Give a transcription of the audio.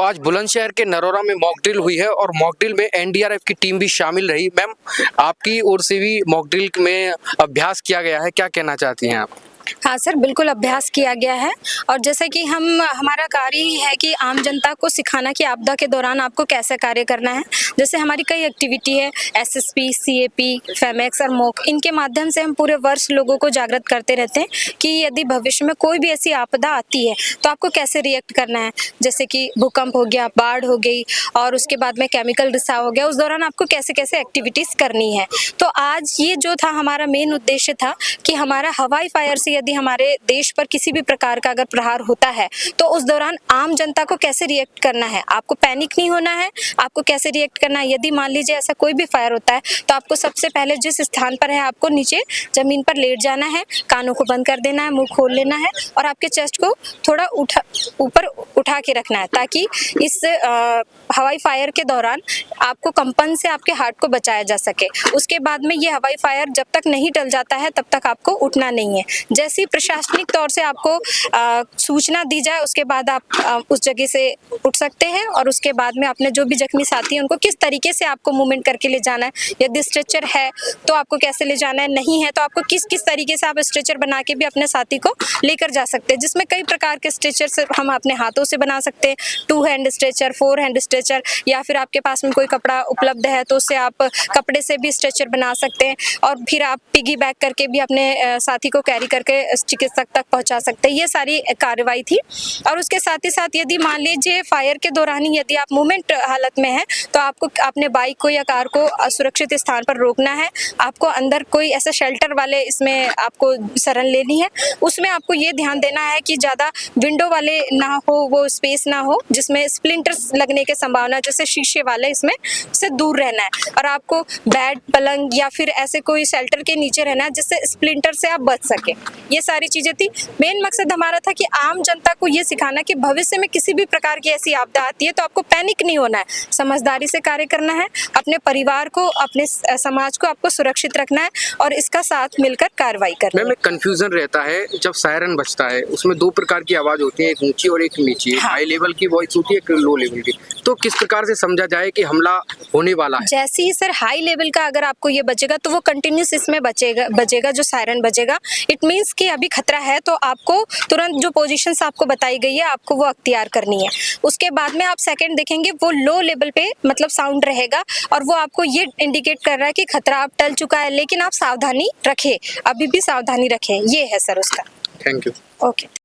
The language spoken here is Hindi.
आज बुलंदशहर के नरोरा में मॉक ड्रिल हुई है और मॉक ड्रिल में एनडीआरएफ की टीम भी शामिल रही। मैम, आपकी ओर से भी मॉक ड्रिल में अभ्यास किया गया है, क्या कहना चाहती हैं आप? हाँ सर, बिल्कुल अभ्यास किया गया है। और जैसे कि हमारा कार्य ही है कि आम जनता को सिखाना कि आपदा के दौरान आपको कैसे कार्य करना है। जैसे हमारी कई एक्टिविटी है, एसएसपी, सीएपी, फेमेक्स और मॉक, इनके माध्यम से हम पूरे वर्ष लोगों को जागृत करते रहते हैं कि यदि भविष्य में कोई भी ऐसी आपदा आती है तो आपको कैसे रिएक्ट करना है। जैसे कि भूकंप हो गया, बाढ़ हो गई और उसके बाद में केमिकल रिसाव हो गया, उस दौरान आपको कैसे कैसे एक्टिविटीज़ करनी है। तो आज ये जो था हमारा मेन उद्देश्य था कि हमारा हवाई फायर से यदि हमारे देश पर किसी भी प्रकार का अगर प्रहार होता है तो उस दौरान आम जनता को कैसे रिएक्ट करना है, आपको पैनिक नहीं होना है, आपको कैसे रिएक्ट करना है। यदि मान लीजिए ऐसा कोई भी फायर होता है तो आपको सबसे पहले जिस स्थान पर है आपको नीचे जमीन पर लेट जाना है, कानों को बंद कर देना है, मुंह खोल लेना है और आपके चेस्ट को थोड़ा ऊपर उठा के रखना है ताकि इस हवाई फायर के दौरान आपको कंपन से आपके हार्ट को बचाया जा सके। उसके बाद में ये हवाई फायर जब तक नहीं टल जाता है तब तक आपको उठना नहीं है। जैसी प्रशासनिक तौर से आपको सूचना दी जाए उसके बाद आप उस जगह से उठ सकते हैं और उसके बाद में अपने जो भी जख्मी साथी हैं उनको किस तरीके से आपको मूवमेंट करके ले जाना है। यदि स्ट्रेचर है तो आपको कैसे ले जाना है, नहीं है तो आपको किस किस तरीके से आप स्ट्रेचर बना के भी अपने साथी को लेकर जा सकते हैं। जिसमें कई प्रकार के स्ट्रेचर हम अपने हाथों से बना सकते हैं, 2 हैंड स्ट्रेचर, 4 हैंड स्ट्रेचर, या फिर आपके पास में कोई कपड़ा उपलब्ध है तो उससे आप कपड़े से भी स्ट्रेचर बना सकते हैं और फिर आप पिगी बैक करके भी अपने साथी को कैरी करके चिकित्सक तक पहुंचा सकते हैं। ये सारी कार्रवाई थी। और उसके साथ ही साथ यदि मान लीजिए फायर के दौरान ही यदि आप मूवमेंट हालत में हैं तो आपको अपने बाइक को या कार को असुरक्षित स्थान पर रोकना है। आपको अंदर कोई ऐसा शेल्टर वाले इसमें आपको शरण लेनी है। उसमें आपको ये ध्यान देना है कि ज़्यादा विंडो वाले ना हो, वो स्पेस ना हो जिसमें स्प्लिंटर्स लगने की संभावना, जैसे शीशे वाले, इसमें से दूर रहना है। और आपको बेड, पलंग या फिर ऐसे कोई शेल्टर के नीचे रहना है जिससे स्प्लिंटर से आप बच सके। ये सारी चीज़ें थी। मेन मकसद हमारा था कि आम जनता को ये सिखाना कि भविष्य में किसी भी प्रकार की ऐसी आपदा आती है तो आपको पैनिक नहीं होना है, समझदारी से कार्य करना है, अपने परिवार को, अपने समाज को आपको सुरक्षित रखना है और इसका साथ मिलकर कार्रवाई करना है। मैम, एक कंफ्यूजन रहता है जब सायरन बजता है, उसमें 2 प्रकार की आवाज होती है, एक ऊंची और एक नीची। हाँ। हाई लेवल की वॉइस होती है, एक लो लेवल की। तो किस प्रकार से समझा जाए कि हमला होने वाला है? जैसे ही सर हाई लेवल का अगर आपको ये बचेगा तो वो कंटिन्यूस इसमें बजेगा जो सायरन बजेगा, इट मीन्स कि अभी खतरा है तो आपको तुरंत जो पोजीशंस आपको बताई गई है आपको वो अख्तियार करनी है। उसके बाद में आप सेकंड देखेंगे वो लो लेवल पे मतलब साउंड रहेगा और वो आपको ये इंडिकेट कर रहा है कि खतरा अब टल चुका है, लेकिन आप सावधानी रखें, अभी भी सावधानी रखें। ये है सर उसका। Thank you. ओके।